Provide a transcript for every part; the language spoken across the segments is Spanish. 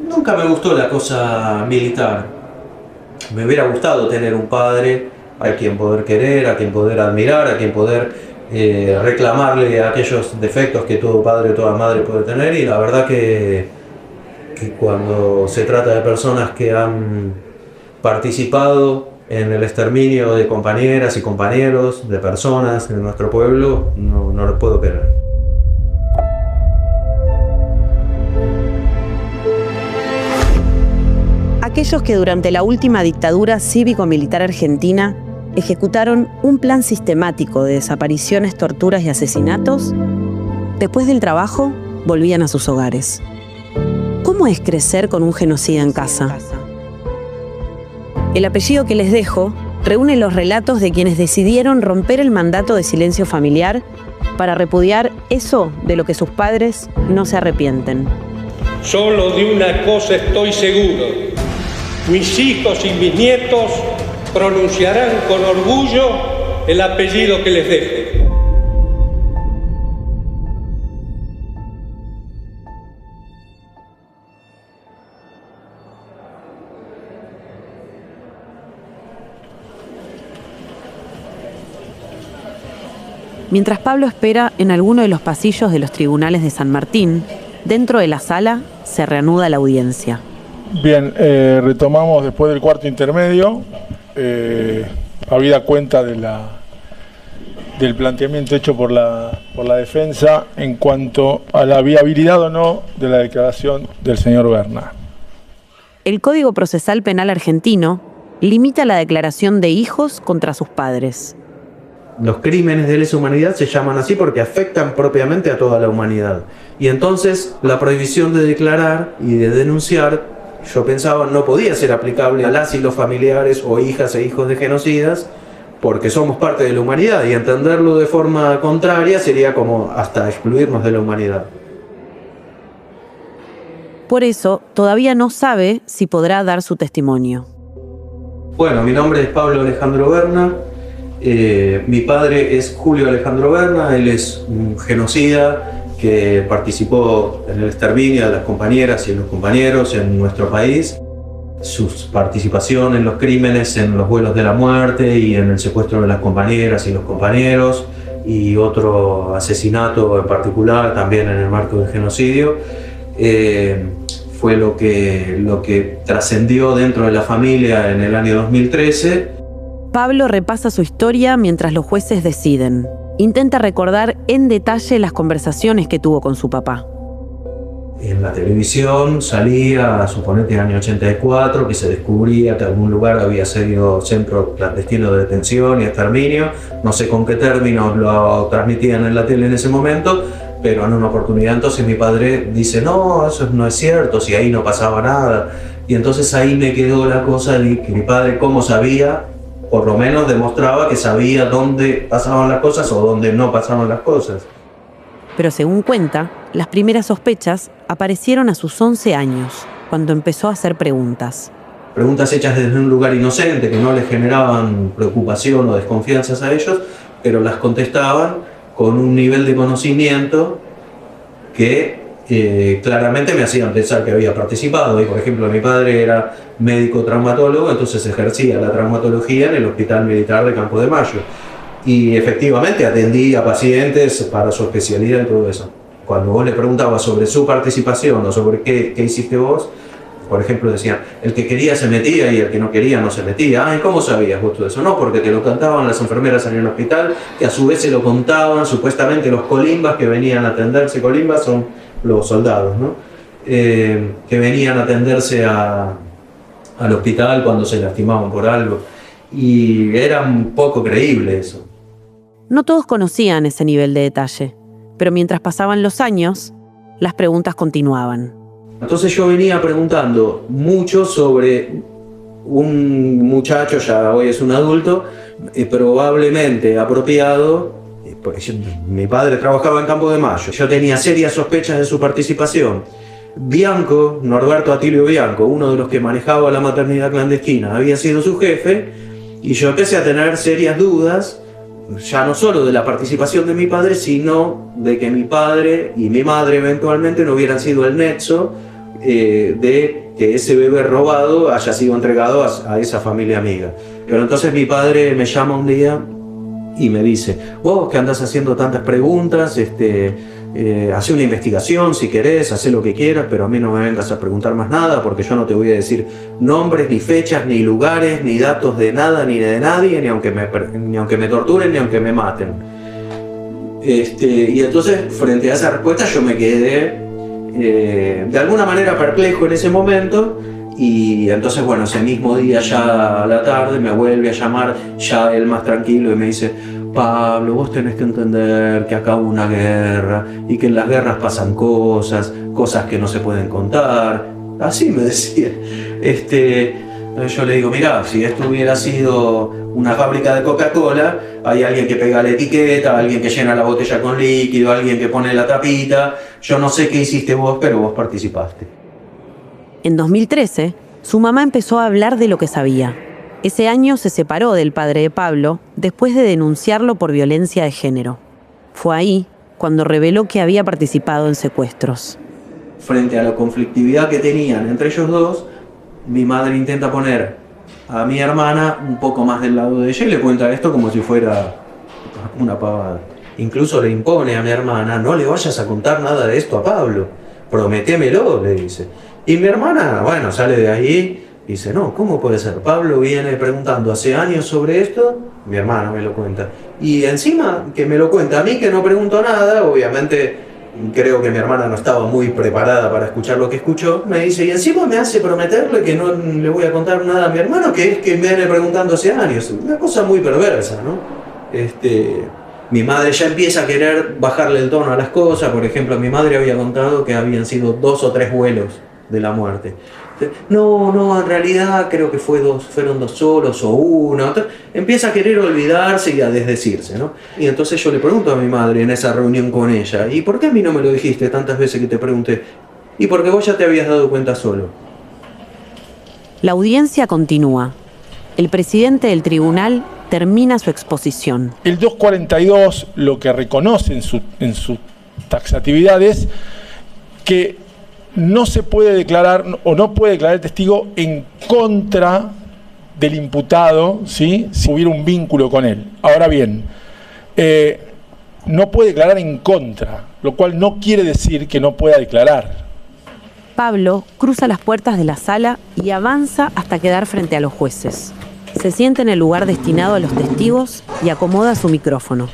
Nunca me gustó la cosa militar. Me hubiera gustado tener un padre a quien poder querer, a quien poder admirar, a quien poder reclamarle aquellos defectos que todo padre o toda madre puede tener, y la verdad que cuando se trata de personas que han participado en el exterminio de compañeras y compañeros, de personas en nuestro pueblo, no lo puedo querer. Aquellos que durante la última dictadura cívico-militar argentina ejecutaron un plan sistemático de desapariciones, torturas y asesinatos, después del trabajo volvían a sus hogares. ¿Cómo es crecer con un genocida en casa? El apellido que les dejo reúne los relatos de quienes decidieron romper el mandato de silencio familiar para repudiar eso de lo que sus padres no se arrepienten. Solo de una cosa estoy seguro: mis hijos y mis nietos pronunciarán con orgullo el apellido que les deje. Mientras Pablo espera en alguno de los pasillos de los tribunales de San Martín, dentro de la sala se reanuda la audiencia. Bien, retomamos después del cuarto intermedio, habida cuenta del planteamiento hecho por la defensa en cuanto a la viabilidad o no de la declaración del señor Berna. El Código Procesal Penal argentino limita la declaración de hijos contra sus padres. Los crímenes de lesa humanidad se llaman así porque afectan propiamente a toda la humanidad. Y entonces la prohibición de declarar y de denunciar, yo pensaba, no podía ser aplicable a las y los familiares o hijas e hijos de genocidas, porque somos parte de la humanidad, y entenderlo de forma contraria sería como hasta excluirnos de la humanidad. Por eso, todavía no sabe si podrá dar su testimonio. Bueno, mi nombre es Pablo Alejandro Berna. Mi padre es Julio Alejandro Berna. Él es un genocida que participó en el exterminio de las compañeras y los compañeros en nuestro país. Su participación en los crímenes, en los vuelos de la muerte y en el secuestro de las compañeras y los compañeros, y otro asesinato en particular también en el marco del genocidio, fue lo que trascendió dentro de la familia en el año 2013. Pablo repasa su historia mientras los jueces deciden. Intenta recordar en detalle las conversaciones que tuvo con su papá. En la televisión salía, suponete, en el año 84, que se descubría que algún lugar había sido centro clandestino de detención y exterminio. No sé con qué términos lo transmitían en la tele en ese momento, pero en una oportunidad entonces mi padre dice: no, eso no es cierto, si ahí no pasaba nada. Y entonces ahí me quedó la cosa de que mi padre, ¿cómo sabía? Por lo menos demostraba que sabía dónde pasaban las cosas o dónde no pasaban las cosas. Pero según cuenta, las primeras sospechas aparecieron a sus 11 años, cuando empezó a hacer preguntas. Preguntas hechas desde un lugar inocente, que no les generaban preocupación o desconfianzas a ellos, pero las contestaban con un nivel de conocimiento que claramente me hacían pensar que había participado. Y por ejemplo, mi padre era médico traumatólogo, entonces ejercía la traumatología en el Hospital Militar de Campo de Mayo. Y efectivamente atendía a pacientes para su especialidad y todo eso. Cuando vos le preguntabas sobre su participación o sobre qué hiciste vos, por ejemplo, decían: el que quería se metía y el que no quería no se metía. Ay, ¿cómo sabías vos todo eso? No, porque te lo contaban las enfermeras en el hospital, que a su vez se lo contaban supuestamente los colimbas que venían a atenderse. Colimbas son los soldados, ¿no? Que venían a atenderse al hospital cuando se lastimaban por algo. Y era un poco creíble eso. No todos conocían ese nivel de detalle, pero mientras pasaban los años, las preguntas continuaban. Entonces yo venía preguntando mucho sobre un muchacho, ya hoy es un adulto, probablemente apropiado, porque mi padre trabajaba en Campo de Mayo. Yo tenía serias sospechas de su participación. Bianco, Norberto Atilio Bianco, uno de los que manejaba la maternidad clandestina, había sido su jefe, y yo empecé a tener serias dudas, ya no solo de la participación de mi padre, sino de que mi padre y mi madre eventualmente no hubieran sido el nexo de que ese bebé robado haya sido entregado a esa familia amiga. Pero entonces mi padre me llama un día y me dice: vos que andás haciendo tantas preguntas, hacé una investigación si querés, hacé lo que quieras, pero a mí no me vengas a preguntar más nada, porque yo no te voy a decir nombres, ni fechas, ni lugares, ni datos de nada, ni de nadie, ni aunque me torturen, ni aunque me maten. Y entonces, frente a esa respuesta, yo me quedé de alguna manera perplejo en ese momento. Y entonces, bueno, ese mismo día, ya a la tarde, me vuelve a llamar, ya él más tranquilo, y me dice: Pablo, vos tenés que entender que acá hubo una guerra y que en las guerras pasan cosas que no se pueden contar. Así me decía. Yo le digo: mirá, si esto hubiera sido una fábrica de Coca-Cola, hay alguien que pega la etiqueta, alguien que llena la botella con líquido, alguien que pone la tapita. Yo no sé qué hiciste vos, pero vos participaste. En 2013, su mamá empezó a hablar de lo que sabía. Ese año se separó del padre de Pablo después de denunciarlo por violencia de género. Fue ahí cuando reveló que había participado en secuestros. Frente a la conflictividad que tenían entre ellos dos, mi madre intenta poner a mi hermana un poco más del lado de ella y le cuenta esto como si fuera una pavada. Incluso le impone a mi hermana: no le vayas a contar nada de esto a Pablo, prométemelo, le dice. Y mi hermana, bueno, sale de ahí y dice: no, ¿cómo puede ser? Pablo viene preguntando hace años sobre esto, mi hermana me lo cuenta. Y encima que me lo cuenta a mí, que no pregunto nada, obviamente creo que mi hermana no estaba muy preparada para escuchar lo que escuchó, me dice: y encima me hace prometerle que no le voy a contar nada a mi hermano, que es que me viene preguntando hace años. Una cosa muy perversa, ¿no? Mi madre ya empieza a querer bajarle el tono a las cosas. Por ejemplo, mi madre había contado que habían sido 2 o 3 vuelos de la muerte. No, en realidad creo que fueron 2 solos o 1. Empieza a querer olvidarse y a desdecirse, ¿no? Y entonces yo le pregunto a mi madre en esa reunión con ella: ¿y por qué a mí no me lo dijiste tantas veces que te pregunté? Y porque vos ya te habías dado cuenta solo. La audiencia continúa. El presidente del tribunal termina su exposición. El 242 lo que reconoce en su taxatividad es que no se puede declarar o no puede declarar el testigo en contra del imputado, ¿sí?, si hubiera un vínculo con él. Ahora bien, no puede declarar en contra, lo cual no quiere decir que no pueda declarar. Pablo cruza las puertas de la sala y avanza hasta quedar frente a los jueces. Se sienta en el lugar destinado a los testigos y acomoda su micrófono.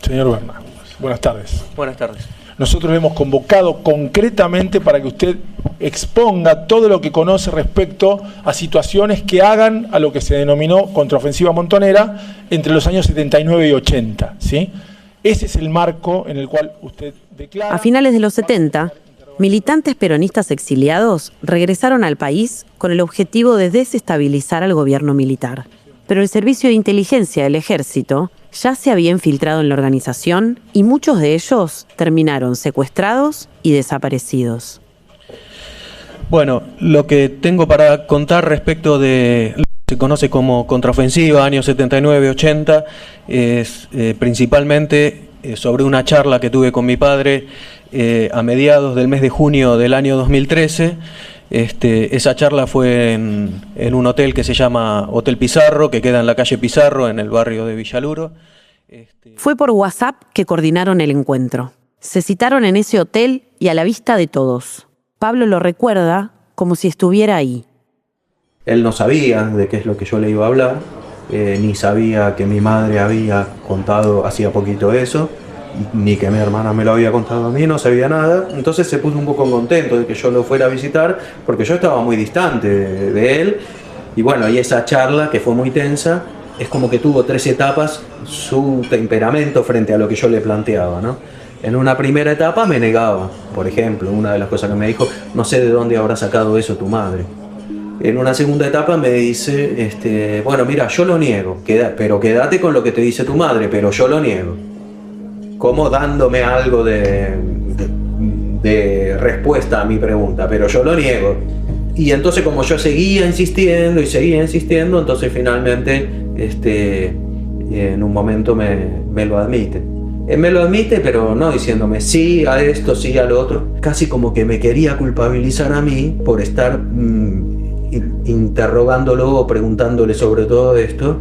Señor Berna, buenas tardes. Buenas tardes. Nosotros le hemos convocado concretamente para que usted exponga todo lo que conoce respecto a situaciones que hagan a lo que se denominó contraofensiva montonera entre los años 79 y 80, ¿sí? Ese es el marco en el cual usted declara... A finales de los 70, militantes peronistas exiliados regresaron al país con el objetivo de desestabilizar al gobierno militar. Pero el servicio de inteligencia del ejército ya se había infiltrado en la organización y muchos de ellos terminaron secuestrados y desaparecidos. Bueno, lo que tengo para contar respecto de lo que se conoce como contraofensiva, años 79-80, es principalmente sobre una charla que tuve con mi padre a mediados del mes de junio del año 2013. Esa charla fue en un hotel que se llama Hotel Pizarro, que queda en la calle Pizarro, en el barrio de Villaluro. Fue por WhatsApp que coordinaron el encuentro. Se citaron en ese hotel y a la vista de todos. Pablo lo recuerda como si estuviera ahí. Él no sabía de qué es lo que yo le iba a hablar, ni sabía que mi madre había contado hacía poquito eso, ni que mi hermana me lo había contado a mí, no sabía nada. Entonces se puso un poco contento de que yo lo fuera a visitar, porque yo estaba muy distante de él. Y bueno, y esa charla, que fue muy tensa, es como que tuvo 3 etapas su temperamento frente a lo que yo le planteaba, ¿no? En una primera etapa me negaba, por ejemplo, una de las cosas que me dijo: no sé de dónde habrá sacado eso tu madre. En una segunda etapa me dice, bueno, mira, yo lo niego, pero quédate con lo que te dice tu madre, pero yo lo niego. Como dándome algo de respuesta a mi pregunta, pero yo lo niego. Y entonces, como yo seguía insistiendo, entonces finalmente en un momento me lo admite. Me lo admite, pero no diciéndome sí a esto, sí a lo otro. Casi como que me quería culpabilizar a mí por estar interrogándolo o preguntándole sobre todo esto.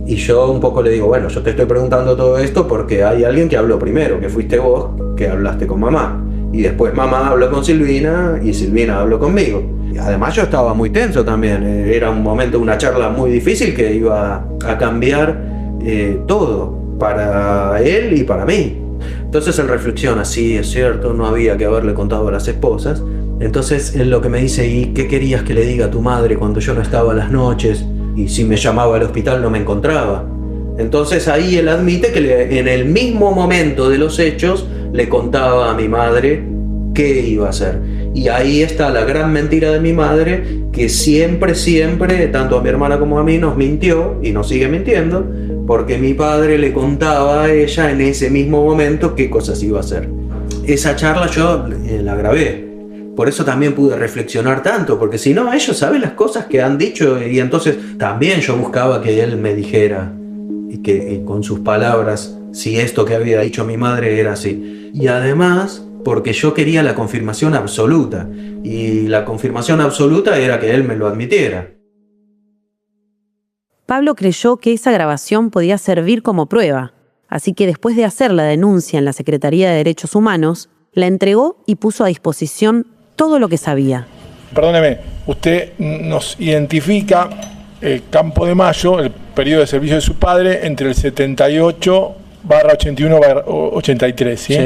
Y yo un poco le digo, bueno, yo te estoy preguntando todo esto porque hay alguien que habló primero, que fuiste vos, que hablaste con mamá. Y después mamá habló con Silvina y Silvina habló conmigo. Y además yo estaba muy tenso también. Era un momento, una charla muy difícil que iba a cambiar todo para él y para mí. Entonces él reflexiona, sí, es cierto, no había que haberle contado a las esposas. Entonces él lo que me dice, ¿y qué querías que le diga a tu madre cuando yo no estaba a las noches? Y si me llamaba al hospital no me encontraba. Entonces ahí él admite que en el mismo momento de los hechos le contaba a mi madre qué iba a hacer. Y ahí está la gran mentira de mi madre, que siempre, tanto a mi hermana como a mí, nos mintió y nos sigue mintiendo, porque mi padre le contaba a ella en ese mismo momento qué cosas iba a hacer. Esa charla yo la grabé. Por eso también pude reflexionar tanto, porque si no, ellos saben las cosas que han dicho, y entonces también yo buscaba que él me dijera, y que con sus palabras, si esto que había dicho mi madre era así. Y además, porque yo quería la confirmación absoluta, y la confirmación absoluta era que él me lo admitiera. Pablo creyó que esa grabación podía servir como prueba, así que después de hacer la denuncia en la Secretaría de Derechos Humanos, la entregó y puso a disposición todo lo que sabía. Perdóneme, usted nos identifica el Campo de Mayo, el periodo de servicio de su padre, entre el 78/81/83, ¿sí? Sí.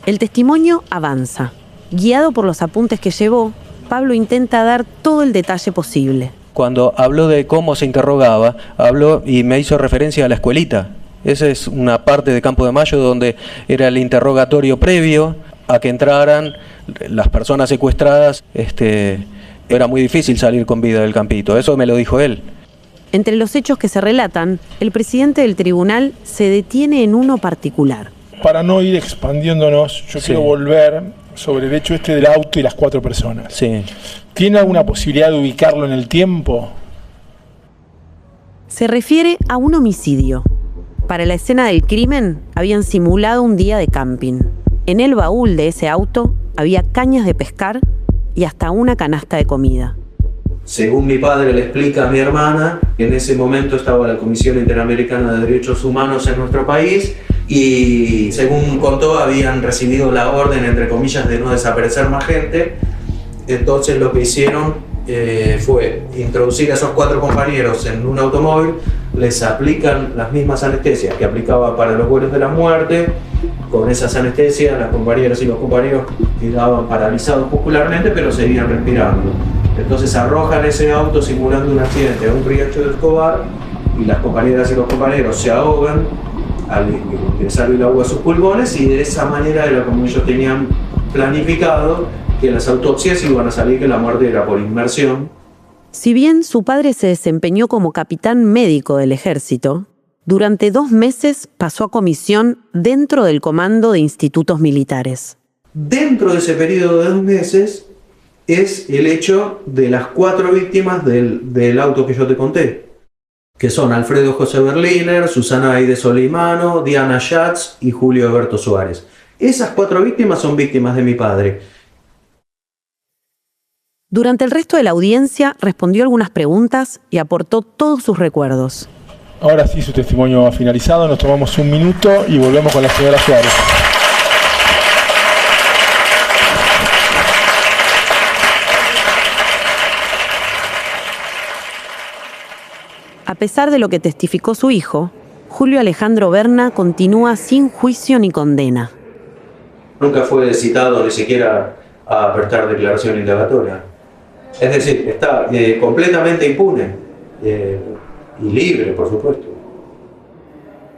El testimonio avanza. Guiado por los apuntes que llevó, Pablo intenta dar todo el detalle posible. Cuando habló de cómo se interrogaba, habló y me hizo referencia a la escuelita. Esa es una parte de Campo de Mayo donde era el interrogatorio previo a que entraran las personas secuestradas. Era muy difícil salir con vida del campito, eso me lo dijo él. Entre los hechos que se relatan, el presidente del tribunal se detiene en uno particular. Para no ir expandiéndonos, yo quiero volver sobre el hecho del auto y las 4 personas. Sí. ¿Tiene alguna posibilidad de ubicarlo en el tiempo? Se refiere a un homicidio. Para la escena del crimen, habían simulado un día de camping. En el baúl de ese auto había cañas de pescar y hasta una canasta de comida. Según mi padre le explica a mi hermana, en ese momento estaba la Comisión Interamericana de Derechos Humanos en nuestro país y según contó habían recibido la orden, entre comillas, de no desaparecer más gente. Entonces lo que hicieron fue introducir a esos 4 compañeros en un automóvil, les aplican las mismas anestesias que aplicaba para los vuelos de la muerte. Con esas anestesias las compañeras y los compañeros quedaban paralizados muscularmente, pero seguían respirando. Entonces arrojan ese auto simulando un accidente a un riacho de Escobar y las compañeras y los compañeros se ahogan al ingresar el agua a sus pulmones, y de esa manera era como ellos tenían planificado que las autopsias iban a salir que la muerte era por inmersión. Si bien su padre se desempeñó como capitán médico del ejército, durante 2 meses pasó a comisión dentro del Comando de Institutos Militares. Dentro de ese periodo de 2 meses es el hecho de las 4 víctimas del auto que yo te conté, que son Alfredo José Berliner, Susana Aide Solimano, Diana Schatz y Julio Alberto Suárez. Esas 4 víctimas son víctimas de mi padre. Durante el resto de la audiencia respondió algunas preguntas y aportó todos sus recuerdos. Ahora sí, su testimonio ha finalizado, nos tomamos un minuto y volvemos con la señora Suárez. A pesar de lo que testificó su hijo, Julio Alejandro Berna continúa sin juicio ni condena. Nunca fue citado ni siquiera a prestar declaración indagatoria. Es decir, está completamente impune y libre, por supuesto.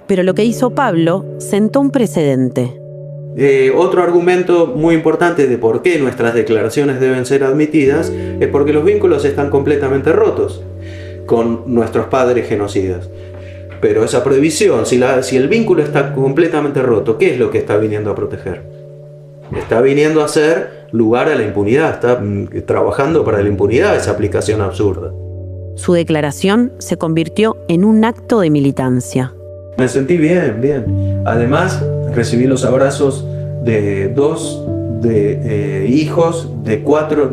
Pero lo que hizo Pablo sentó un precedente. Otro argumento muy importante de por qué nuestras declaraciones deben ser admitidas es porque los vínculos están completamente rotos con nuestros padres genocidas. Pero esa prohibición, si el vínculo está completamente roto, ¿qué es lo que está viniendo a proteger? Está viniendo a ser lugar a la impunidad, está trabajando para la impunidad esa aplicación absurda. Su declaración se convirtió en un acto de militancia. Me sentí bien, bien. Además, recibí los abrazos de dos hijos de 4,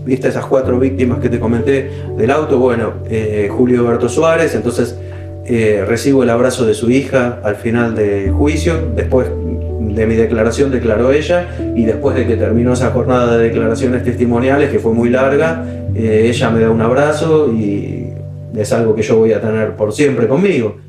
viste esas 4 víctimas que te comenté del auto. Bueno, Julio Alberto Suárez, entonces recibo el abrazo de su hija al final del juicio. Después de mi declaración declaró ella, y después de que terminó esa jornada de declaraciones testimoniales, que fue muy larga, ella me da un abrazo y es algo que yo voy a tener por siempre conmigo.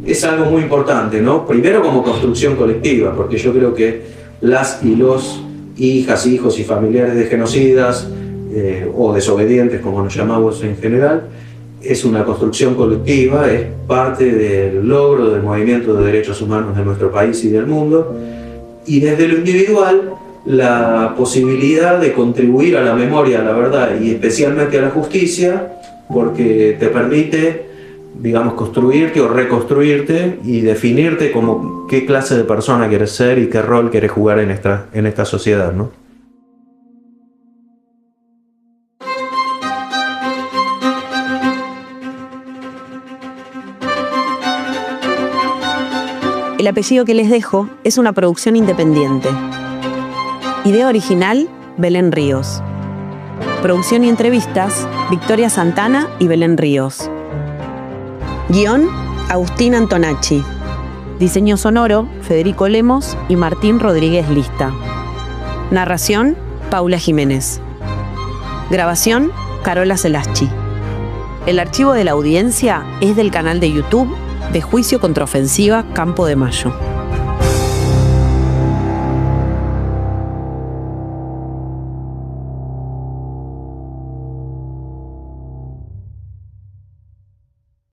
Es algo muy importante, ¿no? Primero como construcción colectiva, porque yo creo que las y los hijas, hijos y familiares de genocidas o desobedientes, como nos llamamos en general, es una construcción colectiva, es parte del logro del movimiento de derechos humanos de nuestro país y del mundo, y desde lo individual la posibilidad de contribuir a la memoria, a la verdad y especialmente a la justicia, porque te permite, digamos, construirte o reconstruirte y definirte como qué clase de persona quieres ser y qué rol quieres jugar en esta sociedad, ¿no? El apellido que les dejo es una producción independiente. Idea original, Belén Ríos. Producción y entrevistas, Victoria Santana y Belén Ríos. Guión, Agustín Antonacci. Diseño sonoro, Federico Lemos y Martín Rodríguez Lista. Narración, Paula Jiménez. Grabación, Carola Celaschi. El archivo de la audiencia es del canal de YouTube de Juicio Contraofensiva Campo de Mayo.